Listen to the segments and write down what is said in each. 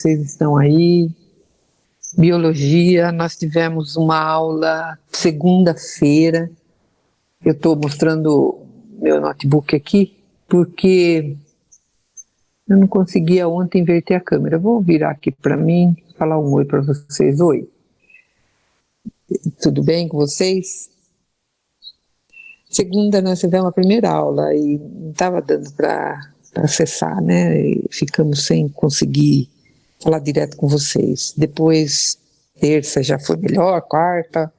Vocês estão aí? Biologia, nós tivemos uma aula segunda-feira. Eu estou mostrando meu notebook aqui, porque eu não conseguia ontem inverter a câmera. Vou virar aqui para mim, falar um oi para vocês. Oi, tudo bem com vocês? Segunda nós tivemos a primeira aula e não estava dando para acessar, né? E ficamos sem conseguir falar direto com vocês. Depois, terça já foi melhor, quarta.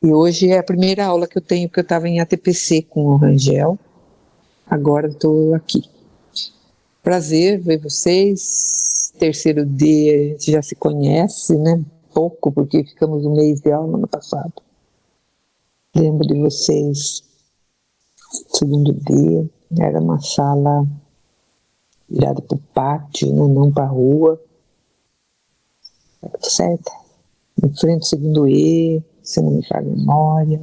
E hoje é a primeira aula que eu tenho, porque eu estava em ATPC com o Rangel. Agora estou aqui. Prazer ver vocês. Terceiro D, a gente já se conhece, né? Pouco, porque ficamos um mês de aula no ano passado. Lembro de vocês. Segundo D, era uma sala virada para o pátio, né? Não para a rua. Certo? Em frente ao segundo E, se não me falha a memória.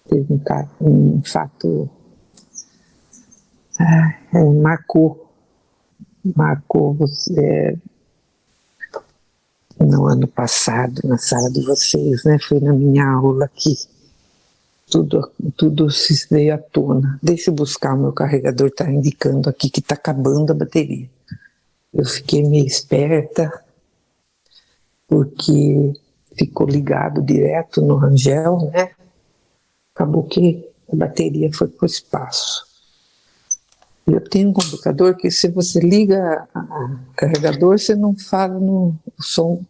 Teve um fato. Marcou você no ano passado, na sala de vocês, né? Foi na minha aula aqui. Tudo se veio à tona. Deixa eu buscar, o meu carregador está indicando aqui que está acabando a bateria. Eu fiquei meio esperta, porque ficou ligado direto no Rangel, né? Acabou que a bateria foi para o espaço. Eu tenho um computador que, se você liga o carregador, você não fala no som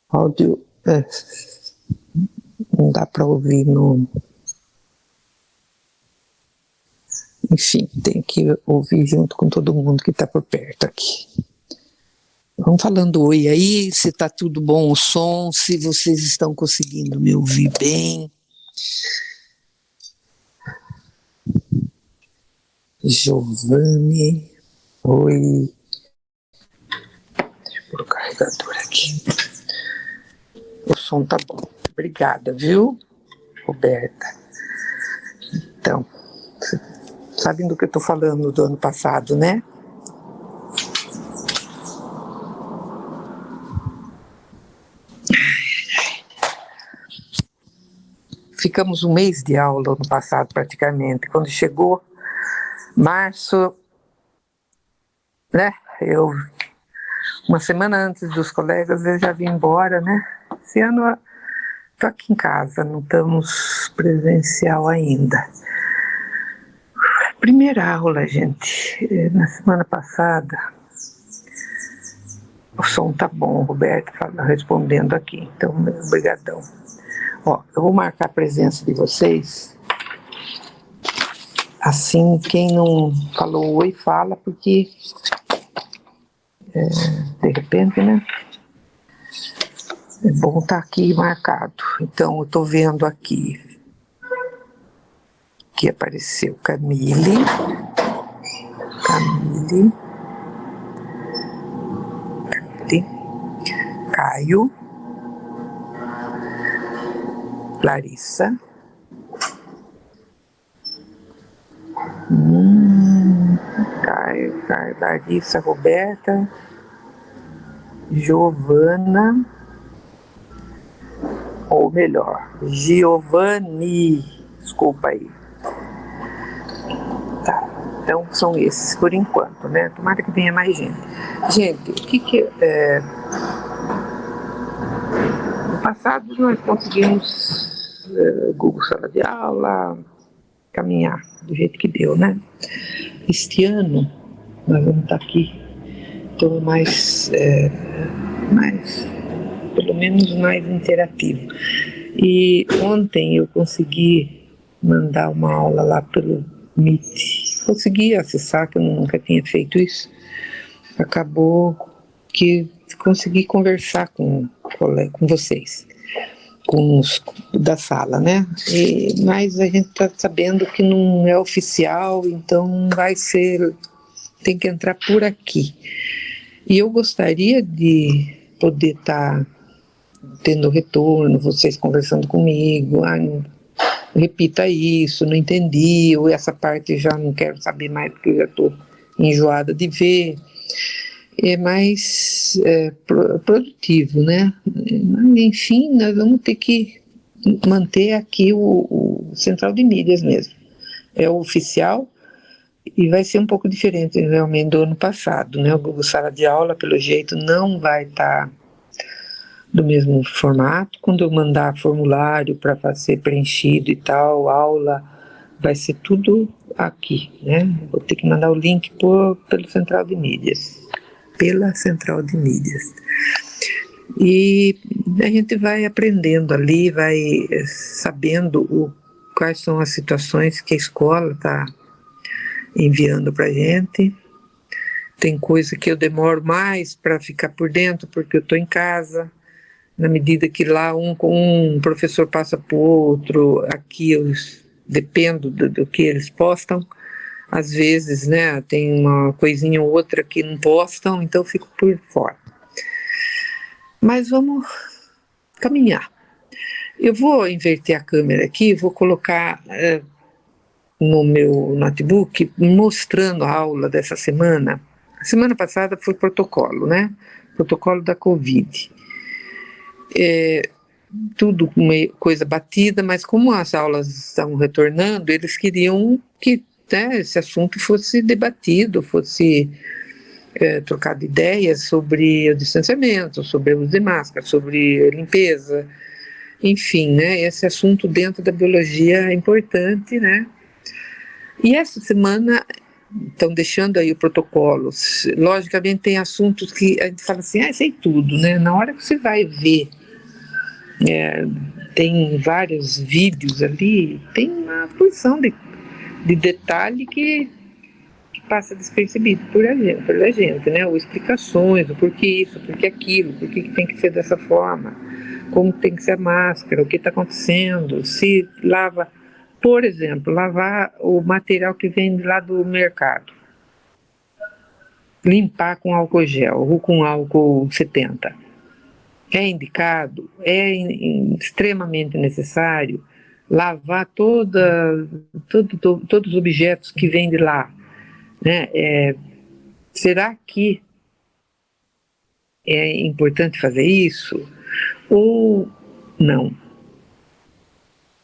áudio. Não dá para ouvir no. Enfim, tem que ouvir junto com todo mundo que está por perto aqui. Vamos falando oi aí, se está tudo bom o som, se vocês estão conseguindo me ouvir bem. Giovanni, oi. Deixa eu pôr o carregador aqui. O som tá bom. Obrigada, viu, Roberta? Então, sabem do que eu tô falando do ano passado, né? Ficamos um mês de aula ano passado, praticamente. Quando chegou março, né? Uma semana antes dos colegas, eu já vim embora, né? Esse ano estou aqui em casa, não estamos presencial ainda. Primeira aula, gente, na semana passada. O som tá bom, Roberto respondendo aqui, então, obrigadão. Ó, eu vou marcar a presença de vocês. Assim, quem não falou oi, fala, porque de repente, né? É bom estar aqui marcado. Então, eu estou vendo aqui que apareceu Camille, Caio, Larissa, Larissa, Roberta, Giovana, ou melhor, Giovanni, desculpa aí. Tá, então são esses por enquanto, né? Tomara que venha mais gente. Gente, o que no passado nós conseguimos Google Sala de Aula, caminhar do jeito que deu, né? Este ano nós vamos estar aqui, então pelo menos mais interativo. E ontem eu consegui mandar uma aula lá pelo Meet, consegui acessar, que eu nunca tinha feito isso. Acabou que consegui conversar com vocês, com os da sala, né? Mas a gente está sabendo que não é oficial, então tem que entrar por aqui. E eu gostaria de poder estar tendo retorno, vocês conversando comigo, repita isso, não entendi, ou essa parte já não quero saber mais porque eu já estou enjoada de ver. é mais produtivo, né? Enfim, nós vamos ter que manter aqui o Central de Mídias mesmo. É o oficial e vai ser um pouco diferente realmente do ano passado, né? O Google Sala de Aula, pelo jeito, não vai estar do mesmo formato. Quando eu mandar formulário para ser preenchido e tal, aula, vai ser tudo aqui, né? Vou ter que mandar o link pelo Central de Mídias. Pela Central de Mídias. E a gente vai aprendendo ali, vai sabendo quais são as situações que a escola está enviando para a gente. Tem coisa que eu demoro mais para ficar por dentro, porque eu estou em casa. Na medida que lá um professor passa para o outro, aqui eu dependo do que eles postam. Às vezes, né, tem uma coisinha ou outra que não postam, então eu fico por fora. Mas vamos caminhar. Eu vou inverter a câmera aqui, vou colocar no meu notebook, mostrando a aula dessa semana. A semana passada foi protocolo, né? Protocolo da Covid. Tudo coisa batida, mas como as aulas estavam retornando, eles queriam que, né, esse assunto fosse debatido, fosse trocado ideias sobre o distanciamento, sobre o uso de máscara, sobre limpeza, enfim, né, esse assunto dentro da biologia é importante, né? E essa semana estão deixando aí o protocolo. Logicamente tem assuntos que a gente fala assim, sei tudo, né? Na hora que você vai ver, tem vários vídeos ali, tem uma porção de detalhe que passa despercebido pela gente, né? Ou explicações, o porquê isso, o porquê aquilo, por que tem que ser dessa forma, como tem que ser a máscara, o que está acontecendo, se lava, por exemplo, lavar o material que vem lá do mercado, limpar com álcool gel ou com álcool 70. É indicado, extremamente necessário lavar todos os objetos que vêm de lá, né? Será que é importante fazer isso ou não? O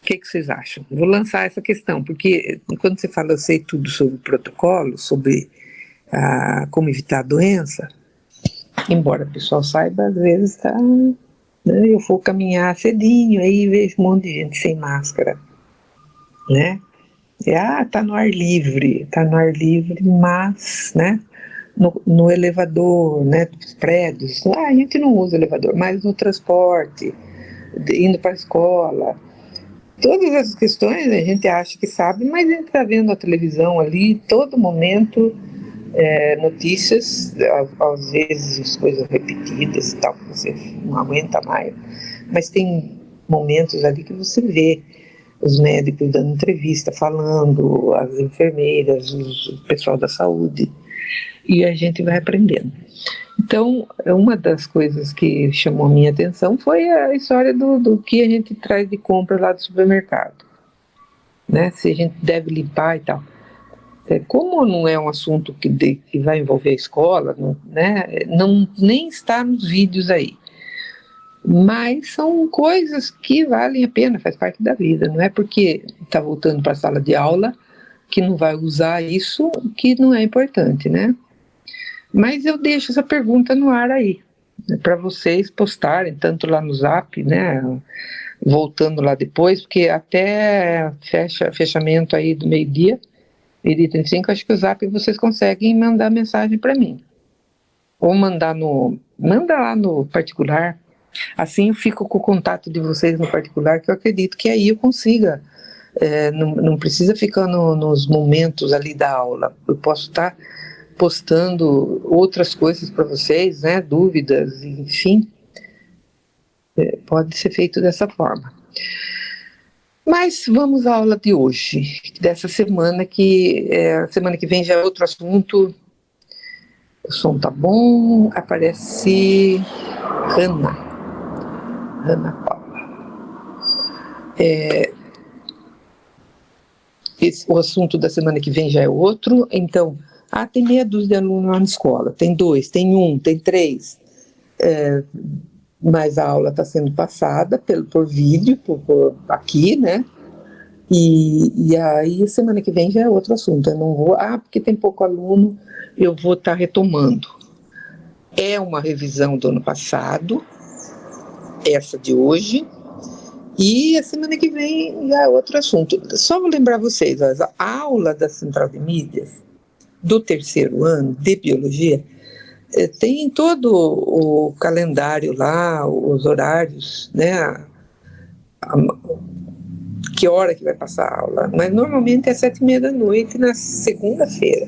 que vocês acham? Vou lançar essa questão, porque quando você fala eu sei tudo sobre o protocolo, sobre como evitar a doença, embora o pessoal saiba, às vezes né, eu vou caminhar cedinho, aí vejo um monte de gente sem máscara, né? Tá no ar livre, mas, né? No elevador, né, dos prédios, a gente não usa elevador, mas no transporte, indo para a escola, todas essas questões a gente acha que sabe, mas a gente está vendo a televisão ali, todo momento, notícias, às vezes coisas repetidas e tal, que você não aguenta mais, mas tem momentos ali que você vê os médicos dando entrevista, falando, as enfermeiras, o pessoal da saúde, e a gente vai aprendendo. Então, uma das coisas que chamou a minha atenção foi a história do que a gente traz de compra lá do supermercado, né? Se a gente deve limpar e tal. Como não é um assunto que vai envolver a escola, né? Nem está nos vídeos aí. Mas são coisas que valem a pena, faz parte da vida. Não é porque está voltando para a sala de aula que não vai usar isso, que não é importante, né? Mas eu deixo essa pergunta no ar aí, né, para vocês postarem, tanto lá no Zap, né, voltando lá depois, porque até fechamento aí do meio-dia, meio-dia 35, acho que o Zap vocês conseguem mandar mensagem para mim. Ou manda lá no particular, assim eu fico com o contato de vocês no particular, que eu acredito que aí eu consiga, não precisa ficar nos momentos ali da aula, eu posso estar postando outras coisas para vocês, né, dúvidas, enfim, pode ser feito dessa forma. Mas vamos à aula de hoje, dessa semana, semana que vem já é outro assunto. O som tá bom, aparece Ana Paula. O assunto da semana que vem já é outro, então Ah, tem meia dúzia de alunos lá na escola, tem 2, tem 1, tem 3, mas a aula está sendo passada por vídeo, aqui, né? E aí, semana que vem já é outro assunto. Eu não vou, porque tem pouco aluno, eu vou estar retomando. É uma revisão do ano passado, essa de hoje, e a semana que vem já é outro assunto. Só vou lembrar vocês, a aula da Central de Mídias, do terceiro ano de Biologia, tem todo o calendário lá, os horários, né? Que hora que vai passar a aula, mas normalmente é 7h30 na segunda-feira.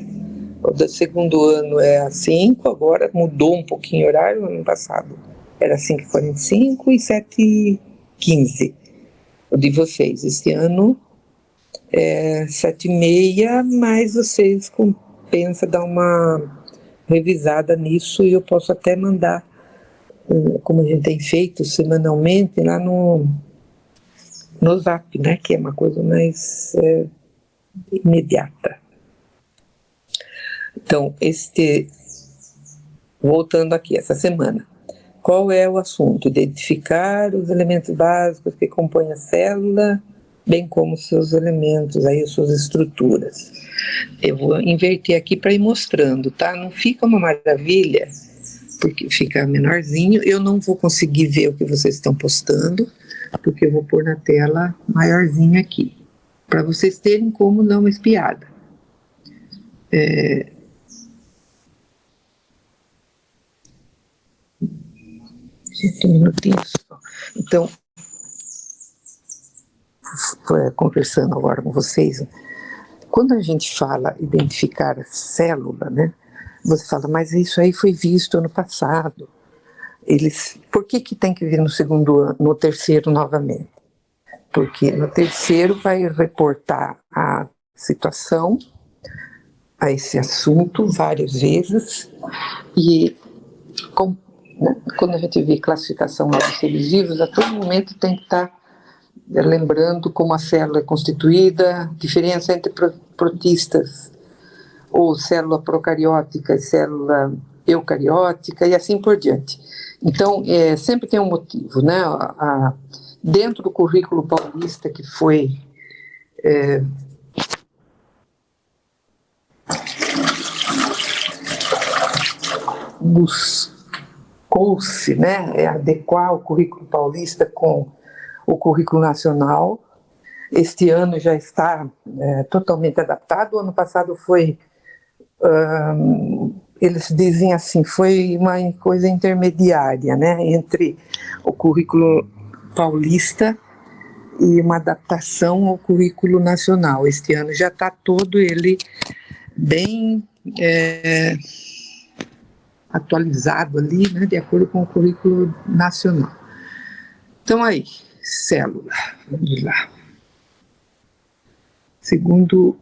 O do segundo ano é às 5, agora mudou um pouquinho o horário, no ano passado era 5h45 e 7h15. O de vocês, esse ano é 7h30, mas vocês compensa dar uma revisada nisso e eu posso até mandar, como a gente tem feito semanalmente, lá no Zap, né, que é uma coisa mais imediata. Então, voltando aqui, essa semana, qual é o assunto? Identificar os elementos básicos que compõem a célula, bem como seus elementos, aí, suas estruturas. Eu vou inverter aqui para ir mostrando, tá? Não fica uma maravilha, porque fica menorzinho, eu não vou conseguir ver o que vocês estão postando, porque eu vou pôr na tela maiorzinho aqui, para vocês terem como dar uma espiada. Gente, um minutinho só. Então, conversando agora com vocês, quando a gente fala identificar a célula, né, você fala, mas isso aí foi visto ano passado. Por que tem que vir no segundo ano, no terceiro novamente? Porque no terceiro vai reportar a situação, a esse assunto várias vezes, e quando a gente vê classificação lá dos seres vivos, a todo momento tem que estar lembrando como a célula é constituída, diferença entre protistas, ou célula procariótica e célula eucariótica, e assim por diante. Então, sempre tem um motivo, né? Dentro do currículo paulista que foi buscou-se, né, adequar o currículo paulista com o currículo nacional. Este ano já está totalmente adaptado. O ano passado foi, eles dizem assim, foi uma coisa intermediária, né, entre o currículo paulista e uma adaptação ao currículo nacional. Este ano já está todo ele bem atualizado ali, né, de acordo com o currículo nacional. Então aí, célula, vamos lá. Segundo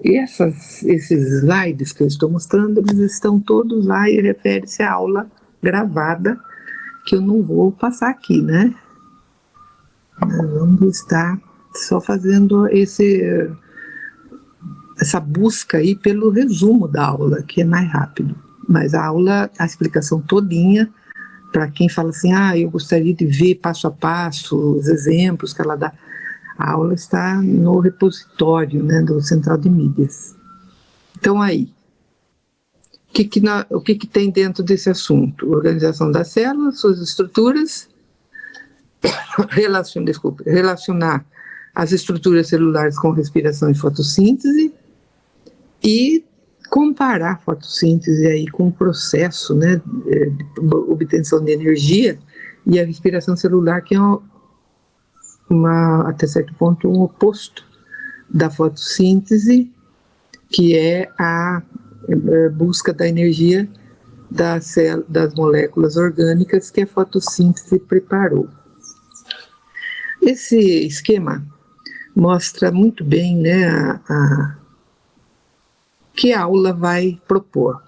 esses slides que eu estou mostrando, eles estão todos lá e refere-se à aula gravada, que eu não vou passar aqui, né? Nós vamos estar só fazendo essa busca aí pelo resumo da aula, que é mais rápido. Mas a aula, a explicação todinha, para quem fala assim, eu gostaria de ver passo a passo os exemplos que ela dá, a aula está no repositório, né, do Central de Mídias. Então aí, o que tem dentro desse assunto? Organização das células, suas estruturas, relacionar as estruturas celulares com respiração e fotossíntese, e comparar a fotossíntese aí com o processo, né, de obtenção de energia, e a respiração celular, que é até certo ponto um oposto da fotossíntese, que é a busca da energia das moléculas orgânicas que a fotossíntese preparou. Esse esquema mostra muito bem, né, que a aula vai propor.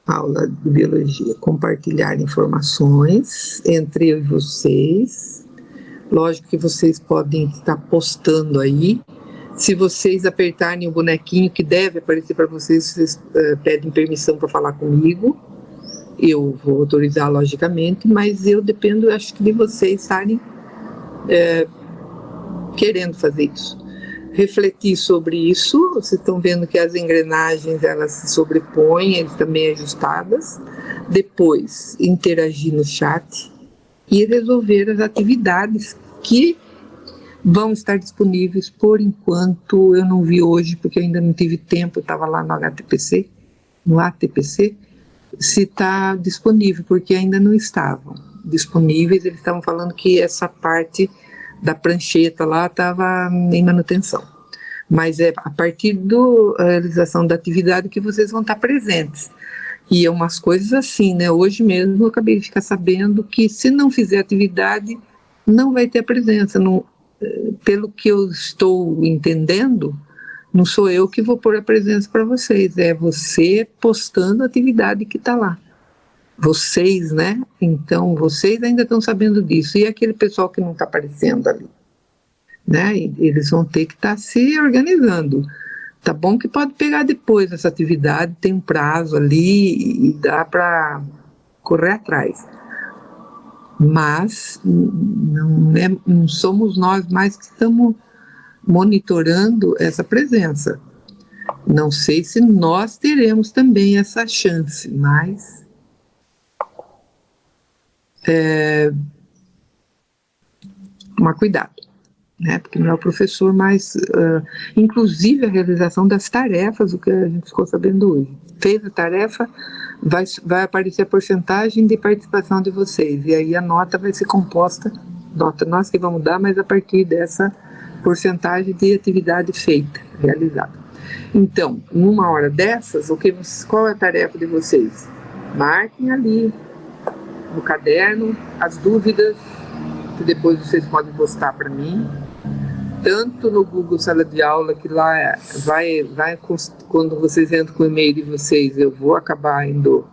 Aula de biologia, compartilhar informações entre eu e vocês. Lógico que vocês podem estar postando aí, Se vocês apertarem o bonequinho que deve aparecer para vocês, vocês pedem permissão para falar comigo. Eu vou autorizar, logicamente, mas eu dependo, acho que de vocês estarem querendo fazer isso. Refletir sobre isso, vocês estão vendo que as engrenagens, elas se sobrepõem, eles também ajustadas. Depois, interagir no chat e resolver as atividades que vão estar disponíveis. Por enquanto, eu não vi hoje, porque ainda não tive tempo, eu estava lá no ATPC, se está disponível, porque ainda não estavam disponíveis. Eles estavam falando que essa parte da prancheta lá estava em manutenção. Mas é a partir da realização da atividade que vocês vão estar presentes. E é umas coisas assim, né? Hoje mesmo eu acabei de ficar sabendo que se não fizer atividade, não vai ter a presença. Não, pelo que eu estou entendendo, não sou eu que vou pôr a presença para vocês, é você postando a atividade que está lá. Vocês, né? Então, vocês ainda estão sabendo disso. E aquele pessoal que não está aparecendo ali, né? Eles vão ter que estar se organizando. Tá bom que pode pegar depois essa atividade, tem um prazo ali e dá para correr atrás. Mas não somos nós mais que estamos monitorando essa presença. Não sei se nós teremos também essa chance, mas tomar cuidado, né? Porque não é o professor, mas inclusive a realização das tarefas, o que a gente ficou sabendo hoje. Fez a tarefa, vai aparecer a porcentagem de participação de vocês, e aí a nota vai ser composta, nota nós que vamos dar, mas a partir dessa porcentagem de atividade feita, realizada. Então, numa hora dessas, qual é a tarefa de vocês? Marquem ali no caderno as dúvidas, que depois vocês podem postar para mim, tanto no Google Sala de Aula, que lá quando vocês entram com o e-mail de vocês, eu vou acabar indo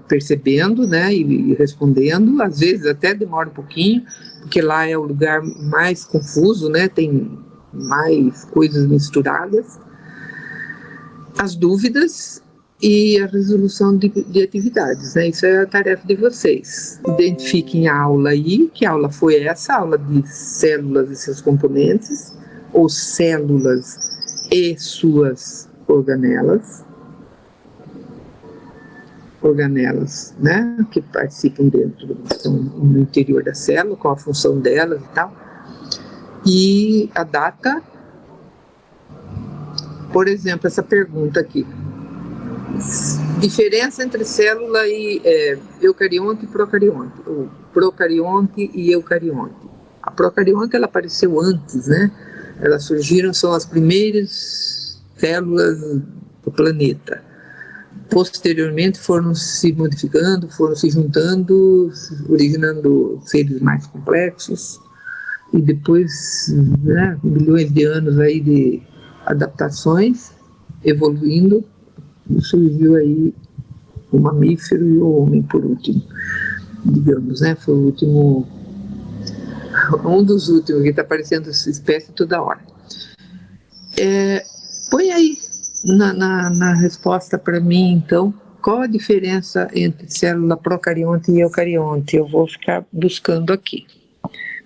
percebendo, né, e respondendo. Às vezes até demora um pouquinho, porque lá é o lugar mais confuso, né, tem mais coisas misturadas. As dúvidas e a resolução de atividades, né? Isso é a tarefa de vocês. Identifiquem a aula aí, que aula foi essa, aula de células e seus componentes, ou células e suas organelas, né? Que participam no interior da célula, qual a função delas e tal. E a data, por exemplo, essa pergunta aqui. Diferença entre célula e eucarionte e procarionte, ou procarionte e eucarionte. A procarionte, ela apareceu antes, né? Elas surgiram, são as primeiras células do planeta. Posteriormente foram se modificando, foram se juntando, originando seres mais complexos, e depois, né, milhões de anos aí de adaptações, evoluindo, surgiu aí o mamífero e o homem por último, digamos, né? Foi o último, um dos últimos, que está aparecendo essa espécie toda hora. Põe aí na resposta para mim, então, qual a diferença entre célula procarionte e eucarionte? Eu vou ficar buscando aqui,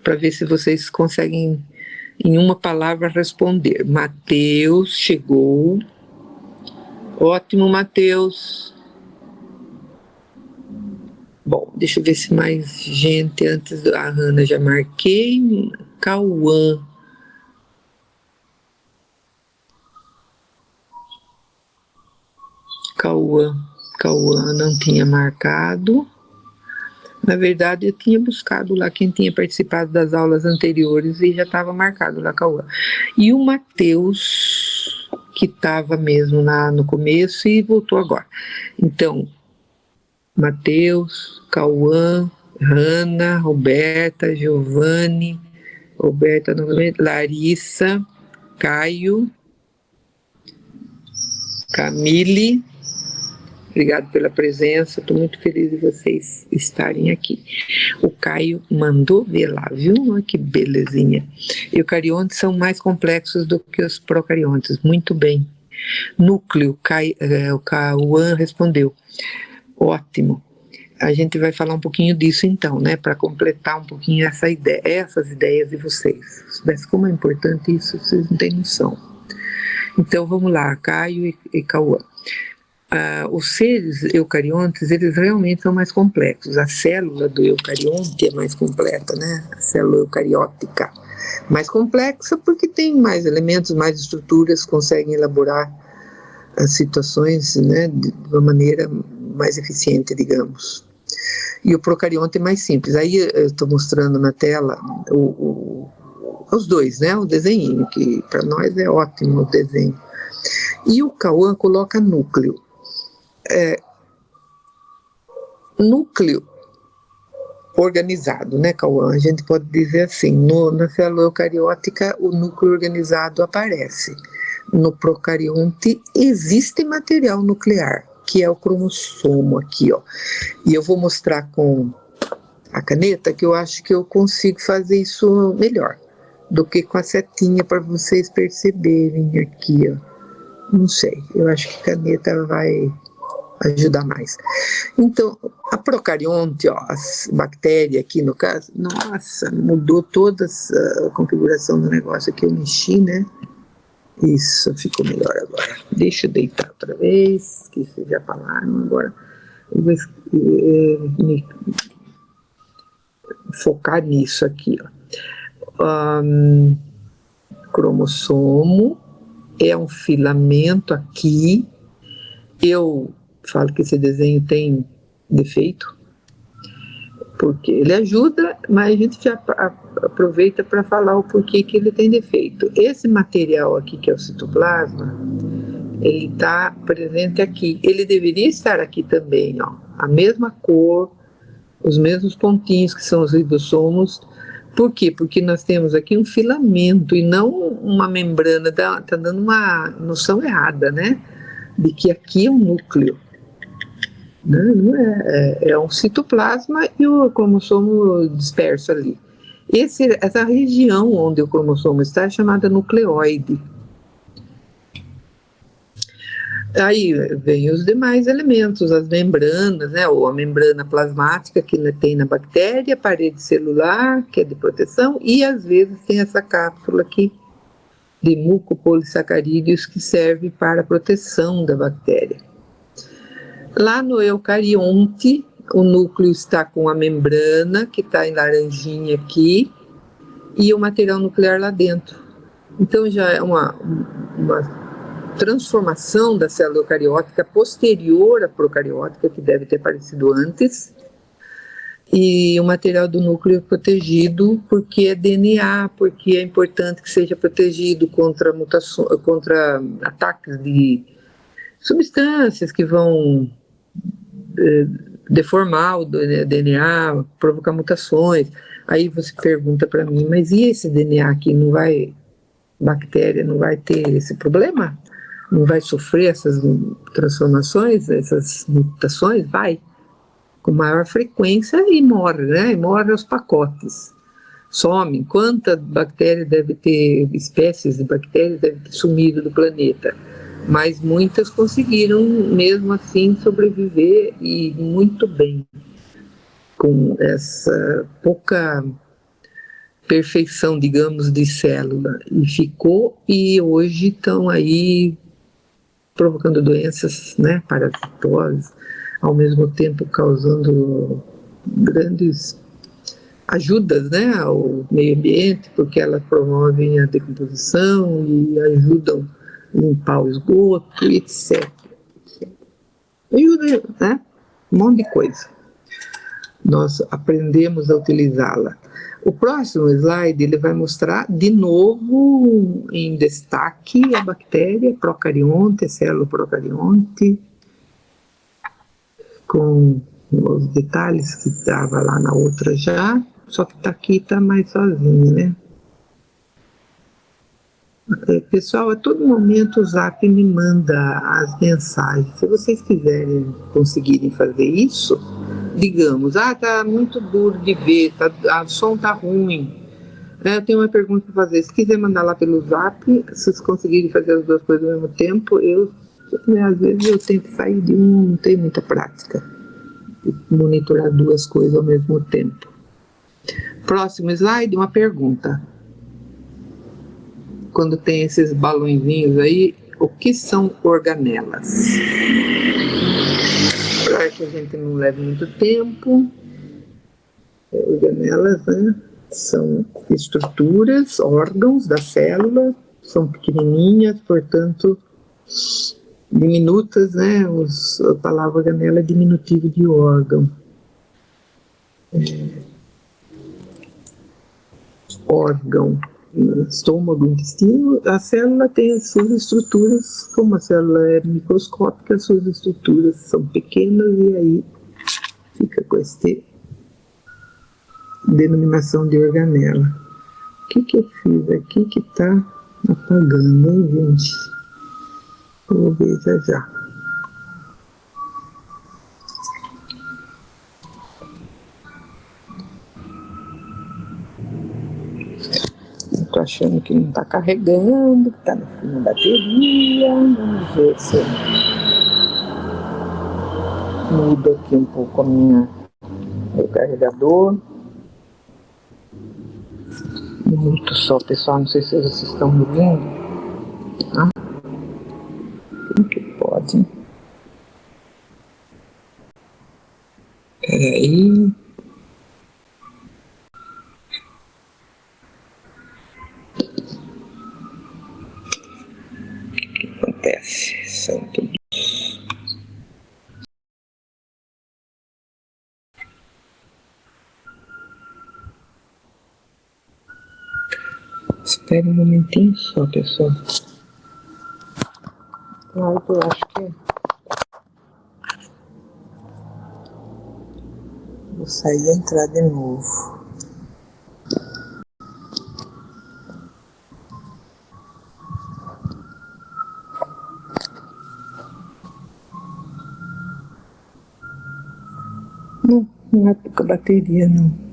para ver se vocês conseguem, em uma palavra, responder. Matheus chegou. Ótimo, Matheus. Bom, deixa eu ver se mais gente antes da Hanna já marquei. Cauã. Cauã não tinha marcado. Na verdade, eu tinha buscado lá quem tinha participado das aulas anteriores e já estava marcado lá, Cauã. E o Matheus, que estava mesmo no começo e voltou agora. Então, Matheus, Cauã, Hanna, Roberta, Giovanni, Roberta novamente, Larissa, Caio, Camille, obrigado pela presença, estou muito feliz de vocês estarem aqui. O Caio mandou ver lá, viu? Olha que belezinha. Eucariontes são mais complexos do que os procariontes, muito bem. Núcleo, o Cauã respondeu, ótimo. A gente vai falar um pouquinho disso então, né, para completar um pouquinho essas ideias de vocês. Se soubesse como é importante isso, vocês não têm noção. Então vamos lá, Caio e Cauã. Os seres eucariontes, eles realmente são mais complexos. A célula do eucarionte é mais completa, né? A célula eucariótica. Mais complexa porque tem mais elementos, mais estruturas, conseguem elaborar as situações, né, de uma maneira mais eficiente, digamos. E o procarionte é mais simples. Aí eu estou mostrando na tela os dois, né? O desenho, que para nós é ótimo o desenho. E o Cauã coloca núcleo. Núcleo organizado, né, Cauã? A gente pode dizer assim, na célula eucariótica o núcleo organizado aparece. No procarionte existe material nuclear, que é o cromossomo aqui, ó. E eu vou mostrar com a caneta que eu acho que eu consigo fazer isso melhor do que com a setinha para vocês perceberem aqui, ó. Não sei, eu acho que a caneta vai ajudar mais. Então, a procarionte, ó, as bactérias aqui no caso, nossa, mudou toda a configuração do negócio aqui, eu mexi, né? Isso, ficou melhor agora. Deixa eu deitar outra vez, que vocês já falaram agora. Eu vou focar nisso aqui, ó. Cromossomo é um filamento aqui. Eu falo que esse desenho tem defeito, porque ele ajuda, mas a gente já aproveita para falar o porquê que ele tem defeito. Esse material aqui, que é o citoplasma, ele está presente aqui. Ele deveria estar aqui também, ó, a mesma cor, os mesmos pontinhos que são os ribossomos. Por quê? Porque nós temos aqui um filamento e não uma membrana. Está dando uma noção errada, né? De que aqui é um núcleo. Não é um citoplasma e o cromossomo disperso ali. Essa região onde o cromossomo está é chamada nucleoide. Aí vem os demais elementos, as membranas, né, ou a membrana plasmática que tem na bactéria, a parede celular, que é de proteção, e às vezes tem essa cápsula aqui de mucopolissacarídeos que serve para a proteção da bactéria. Lá no eucarionte, o núcleo está com a membrana, que está em laranjinha aqui, e o material nuclear lá dentro. Então já é uma transformação da célula eucariótica posterior à procariótica, que deve ter aparecido antes, e o material do núcleo protegido porque é DNA, porque é importante que seja protegido contra contra ataques de substâncias que vão deformar o DNA, provocar mutações. Aí você pergunta para mim, mas e esse DNA aqui não vai, bactéria não vai ter esse problema? Não vai sofrer essas transformações, essas mutações? Vai, com maior frequência e morre, né? E morre aos pacotes. Some. Quanta bactéria deve ter, espécies de bactérias devem ter sumido do planeta? Mas muitas conseguiram, mesmo assim, sobreviver e muito bem, com essa pouca perfeição, digamos, de célula. E ficou, e hoje estão aí provocando doenças, né, parasitosas, ao mesmo tempo causando grandes ajudas, né, ao meio ambiente, porque elas promovem a decomposição e ajudam a limpar o esgoto, etc. Ajuda, né, um monte de coisa. Nós aprendemos a utilizá-la. O próximo slide ele vai mostrar de novo em destaque a bactéria procarionte, a célula procarionte, com os detalhes que estava lá na outra já, só que aqui está mais sozinha, né? Pessoal, a todo momento o Zap me manda as mensagens. Se vocês quiserem conseguirem fazer isso, digamos, tá muito duro de ver, o som tá ruim. Eu tenho uma pergunta para fazer. Se quiser mandar lá pelo Zap, se vocês conseguirem fazer as duas coisas ao mesmo tempo, às vezes eu tento sair de um, não tenho muita prática de monitorar duas coisas ao mesmo tempo. Próximo slide, uma pergunta. Quando tem esses balõezinhos aí, o que são organelas? Para que a gente não leve muito tempo, organelas, né, são estruturas, órgãos da célula, são pequenininhas, portanto, diminutas, né? A palavra organela é diminutivo de órgão. Órgão, estômago, intestino. A célula tem as suas estruturas, como a célula é microscópica, as suas estruturas são pequenas e aí fica com essa denominação de organela. O que eu fiz aqui que está apagando, hein, gente? Eu vou ver já. Estou achando que não está carregando, que está no fim da bateria. Vamos ver se eu mudo aqui um pouco meu carregador. Um minuto só, pessoal, não sei se vocês estão me ouvindo. Como que pode? Peraí. O que acontece? Santo Deus. Espera um momentinho só, pessoal. Eu acho que vou sair e entrar de novo. Não é pouca bateria, não.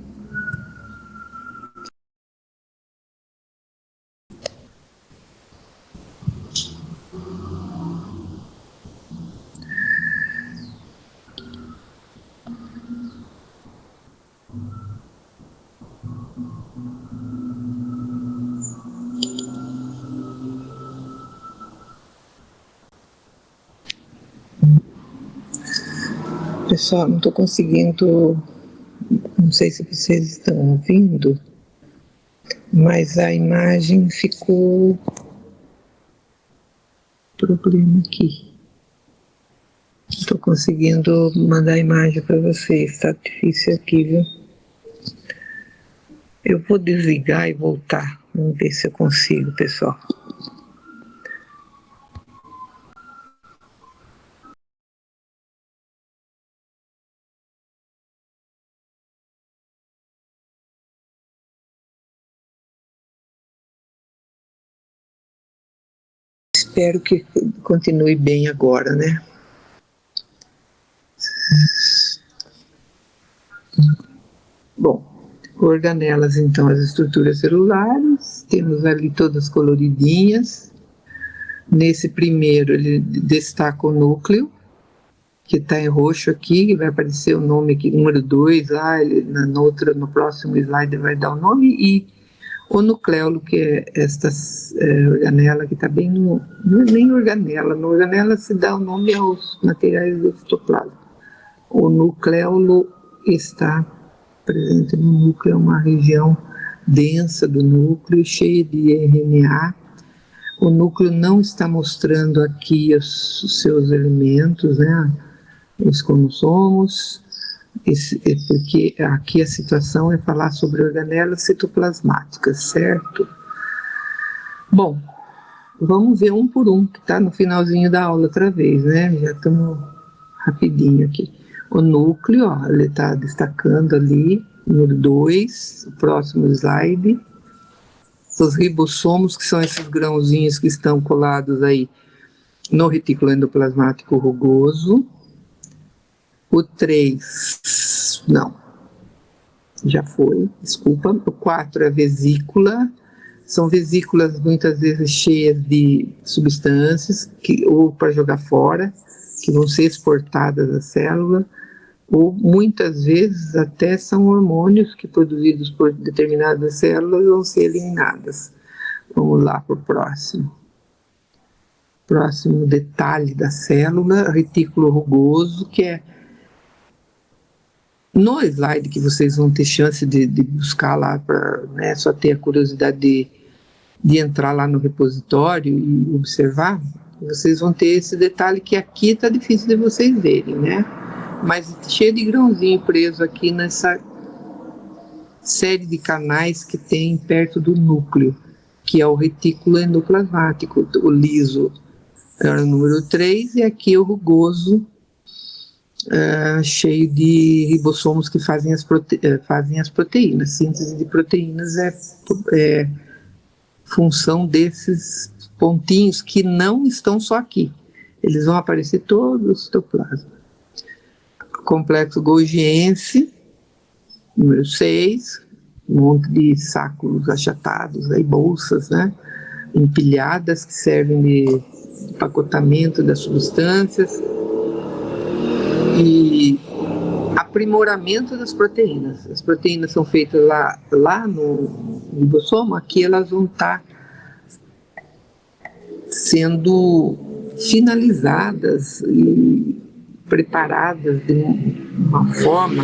Pessoal, não estou conseguindo, não sei se vocês estão ouvindo, mas a imagem ficou problema aqui. Estou conseguindo mandar a imagem para vocês, está difícil aqui, viu? Eu vou desligar e voltar, vamos ver se eu consigo, pessoal. Espero que continue bem agora, né? Bom, organelas, então, as estruturas celulares, temos ali todas coloridinhas. Nesse primeiro, ele destaca o núcleo, que está em roxo aqui, que vai aparecer o nome aqui, número 2, lá, no próximo slide vai dar o nome, e o nucleolo, que é esta organela, que está bem não é nem organela, no organela se dá o nome aos materiais do citoplasma. O nucleolo está presente no núcleo, uma região densa do núcleo, cheia de RNA. O núcleo não está mostrando aqui os seus elementos, né, os cromossomos, porque aqui a situação é falar sobre organelas citoplasmáticas, certo? Bom, vamos ver um por um, que está no finalzinho da aula outra vez, né? Já estamos rapidinho aqui. O núcleo, ó, ele está destacando ali, número 2, o próximo slide. os ribossomos, que são esses grãozinhos que estão colados aí no retículo endoplasmático rugoso. O 3, não, já foi, desculpa. O 4 é a vesícula. São vesículas muitas vezes cheias de substâncias, ou para jogar fora, que vão ser exportadas da célula, ou muitas vezes até são hormônios que produzidos por determinadas células vão ser eliminadas. Vamos lá para o próximo. Próximo detalhe da célula, retículo rugoso, que é no slide que vocês vão ter chance de buscar lá, para, né, só ter a curiosidade de entrar lá no repositório e observar, vocês vão ter esse detalhe que aqui está difícil de vocês verem, né? Mas cheio de grãozinho preso aqui nessa série de canais que tem perto do núcleo, que é o retículo endoplasmático. O liso era o número 3 e aqui o rugoso, cheio de ribossomos que fazem as proteínas. Síntese de proteínas é função desses pontinhos que não estão só aqui. Eles vão aparecer todos no citoplasma. Complexo golgiense, número 6, um monte de sacos achatados, aí, bolsas, né, empilhadas, que servem de empacotamento das substâncias e aprimoramento das proteínas. As proteínas são feitas lá no ribossomo, aqui elas vão estar sendo finalizadas e preparadas de uma forma.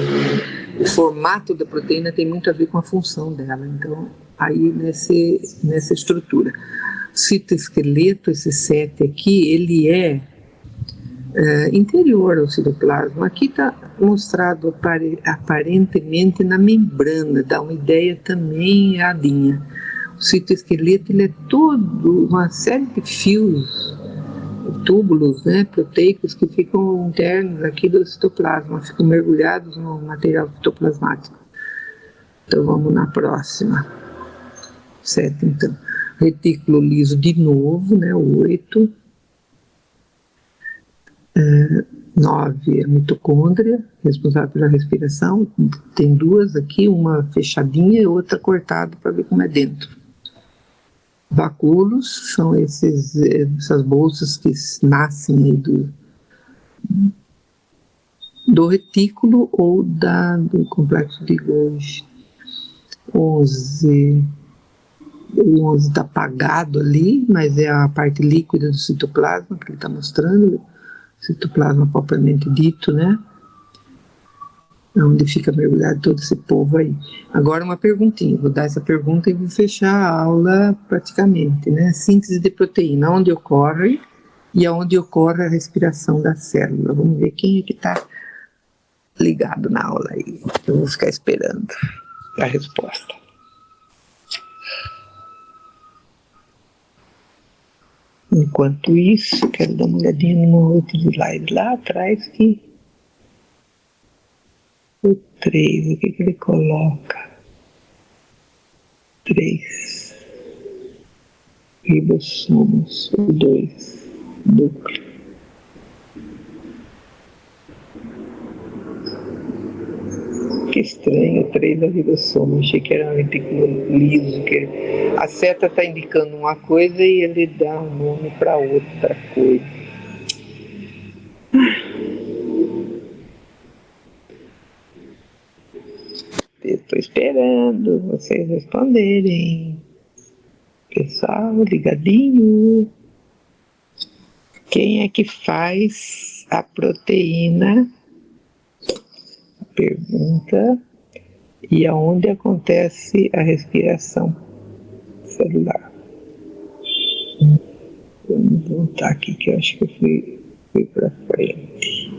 O formato da proteína tem muito a ver com a função dela, então aí nessa estrutura. O citoesqueleto, esse 7 aqui, ele é interior ao citoplasma. Aqui está mostrado aparentemente na membrana, dá uma ideia também erradinha. O citoesqueleto, ele é todo uma série de fios, túbulos, né, proteicos, que ficam internos aqui do citoplasma, ficam mergulhados no material citoplasmático. Então vamos na próxima. 7, então. Retículo liso de novo, né, 8. 9 é a mitocôndria, responsável pela respiração. Tem duas aqui, uma fechadinha e outra cortada para ver como é dentro. Vacúolos são essas bolsas que nascem aí do retículo ou do complexo de Golgi. 11. O 11 está apagado ali, mas é a parte líquida do citoplasma que ele está mostrando, citoplasma propriamente dito, né? Onde fica mergulhado todo esse povo aí. Agora uma perguntinha, vou dar essa pergunta e vou fechar a aula praticamente, né? Síntese de proteína, onde ocorre e aonde ocorre a respiração da célula. Vamos ver quem é que está ligado na aula aí. Eu vou ficar esperando a resposta. Enquanto isso, quero dar uma olhadinha no outro slide lá atrás, que o 3, o que ele coloca? 3 ribossomos, o 2 núcleo. Que estranho, o 3 é ribossomo, achei que era um retículo liso, que a seta está indicando uma coisa e ele dá um nome para outra coisa. Estou esperando vocês responderem. Pessoal, ligadinho. Quem é que faz a proteína? Pergunta. E aonde acontece a respiração celular? Vamos voltar aqui, que eu acho que eu fui para frente.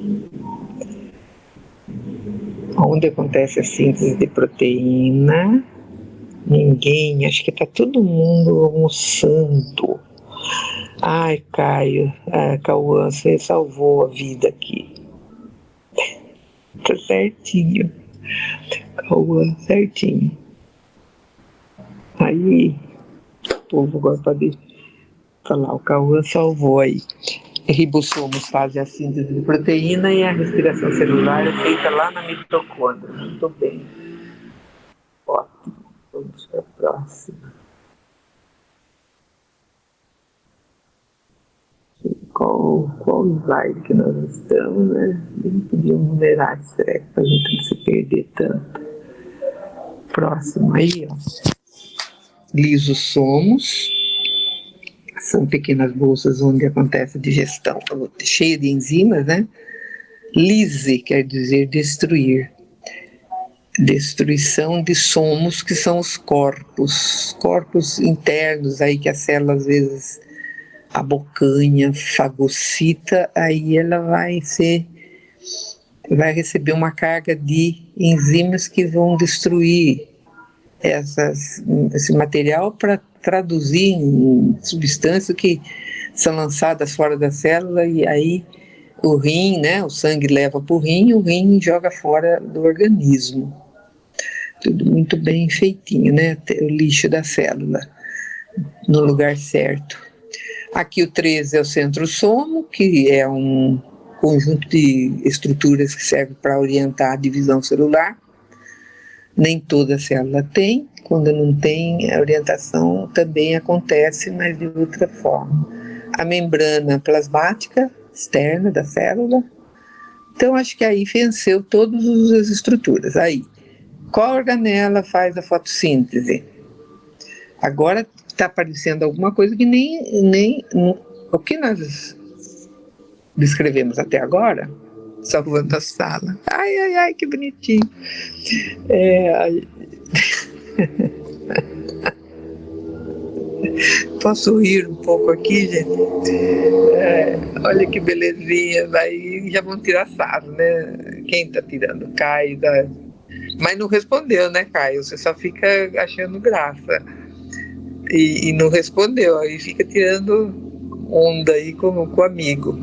Onde acontece a síntese de proteína? Ninguém, acho que está todo mundo almoçando. Ai, Caio, Cauã, você salvou a vida aqui. Tá certinho. Cauã, certinho. Aí, povo agora pode falar, o Cauã salvou aí. Ribossomos fazem a síntese de proteína e a respiração celular é feita lá na mitocôndria. Muito bem. Ótimo. Vamos para a próxima. Qual slide que nós estamos, né? Nem podíamos numerar isso, para a gente não se perder tanto. Próximo aí, ó. Lisosomos. São pequenas bolsas onde acontece a digestão, cheia de enzimas, né? Lise quer dizer destruir. Destruição de somos, que são os corpos internos aí que a célula às vezes abocanha, fagocita, aí ela vai receber uma carga de enzimas que vão destruir esse material para traduzir em substâncias que são lançadas fora da célula, e aí o rim, né, o sangue leva para o rim joga fora do organismo. Tudo muito bem feitinho, né, o lixo da célula no lugar certo. Aqui o 13 é o centrosomo, que é um conjunto de estruturas que serve para orientar a divisão celular. Nem toda célula tem, quando não tem, a orientação também acontece, mas de outra forma. A membrana plasmática externa da célula. Então, acho que aí venceu todas as estruturas. Aí, qual organela faz a fotossíntese? Agora está aparecendo alguma coisa que nem o que nós descrevemos até agora, salvando a sala. Ai, que bonitinho. Posso rir um pouco aqui, gente? Olha que belezinha, daí já vão tirar sarro, né? Quem tá tirando? Caio. Mas não respondeu, né, Caio? Você só fica achando graça. E não respondeu, aí fica tirando onda aí com o amigo.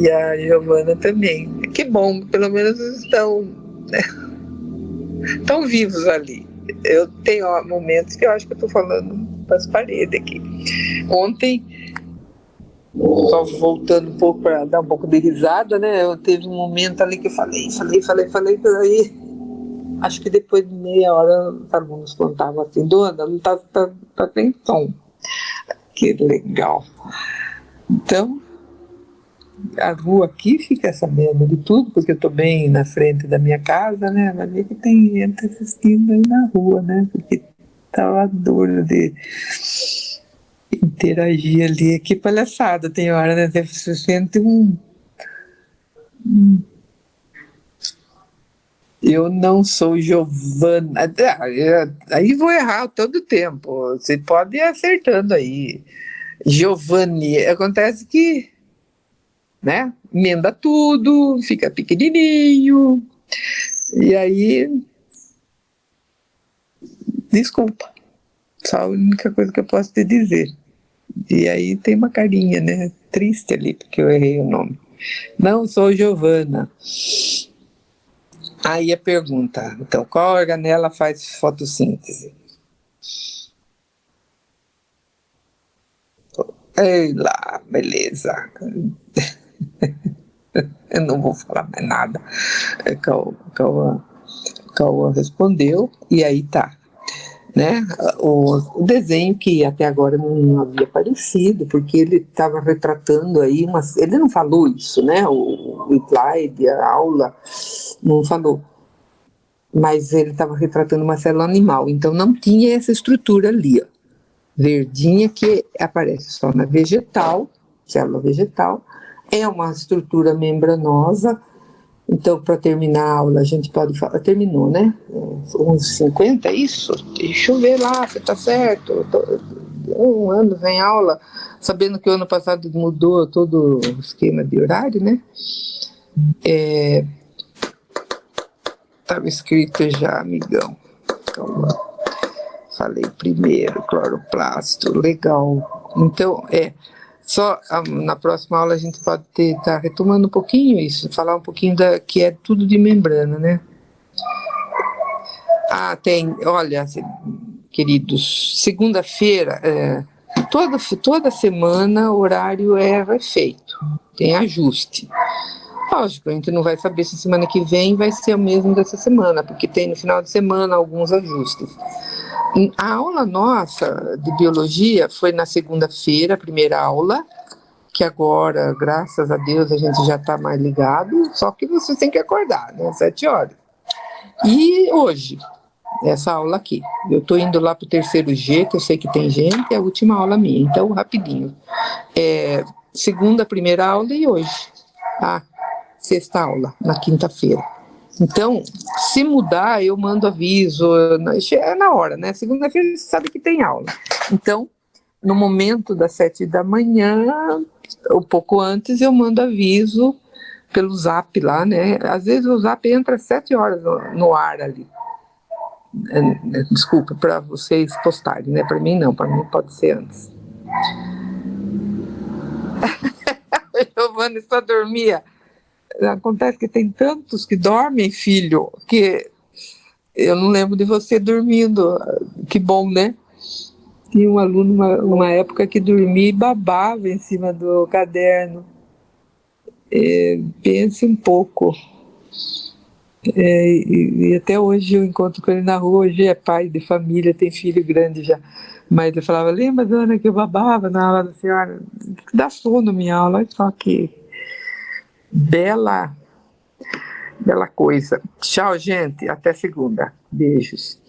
E a Giovana também. Que bom, pelo menos estão, né, estão vivos ali. Eu tenho momentos que eu acho que eu estou falando para as paredes aqui. Ontem, só voltando um pouco para dar um pouco de risada, né? Eu teve um momento ali que eu falei, aí acho que depois de meia hora os alunos contavam assim, dona, não tá sem som. Que legal. Então, a rua aqui fica sabendo de tudo, porque eu estou bem na frente da minha casa, né? Vai ver que tem gente assistindo aí na rua, né? Porque tá uma dor de interagir ali. Que palhaçada, tem hora, né? Você sente Eu não sou Giovana. Aí vou errar todo tempo. Você pode ir acertando aí. Giovanni. Acontece que, né? Emenda tudo, fica pequenininho. E aí, desculpa. Só a única coisa que eu posso te dizer. E aí tem uma carinha, né? Triste ali, porque eu errei o nome. Não sou Giovana. Aí a pergunta, então, qual organela faz fotossíntese? Ei lá, beleza. Eu não vou falar mais nada. Cauã respondeu, e aí tá. Né? O desenho que até agora não havia aparecido, porque ele estava retratando aí, ele não falou isso, né? O slide, a aula, não falou. Mas ele estava retratando uma célula animal, então não tinha essa estrutura ali, ó, verdinha, que aparece só na vegetal, célula vegetal, é uma estrutura membranosa. Então, para terminar a aula, a gente pode falar. Terminou, né? 11h50, é isso? Deixa eu ver lá se está certo. Um ano sem aula, sabendo que o ano passado mudou todo o esquema de horário, né? Estava escrito já, amigão. Então, falei primeiro, cloroplasto, legal. Então, só na próxima aula a gente pode estar retomando um pouquinho isso, falar um pouquinho que é tudo de membrana, né? Tem, olha, queridos, segunda-feira, toda semana o horário é refeito, tem ajuste. Lógico, a gente não vai saber se semana que vem vai ser o mesmo dessa semana, porque tem no final de semana alguns ajustes. A aula nossa de biologia foi na segunda-feira, a primeira aula, que agora, graças a Deus, a gente já está mais ligado, só que você tem que acordar, né, 7 horas. E hoje, essa aula aqui, eu estou indo lá para o terceiro G, que eu sei que tem gente, é a última aula minha, então rapidinho. Segunda, primeira aula e hoje, a sexta aula, na quinta-feira. Então, se mudar, eu mando aviso, é na hora, né? Segunda-feira você sabe que tem aula. Então, no momento das 7 da manhã, ou pouco antes, eu mando aviso pelo Zap lá, né? Às vezes o Zap entra às 7 horas no ar ali. Desculpa, para vocês postarem, né? Para mim não, para mim pode ser antes. Giovana só dormia. Acontece que tem tantos que dormem, filho, que eu não lembro de você dormindo. Que bom, né? Tinha um aluno, uma época, que dormia e babava em cima do caderno. Pense um pouco. E até hoje eu encontro com ele na rua. Hoje é pai de família, tem filho grande já. Mas ele falava: lembra, dona, que eu babava na aula da senhora? Dá sono minha aula. Só que bela coisa. Tchau, gente. Até segunda. Beijos.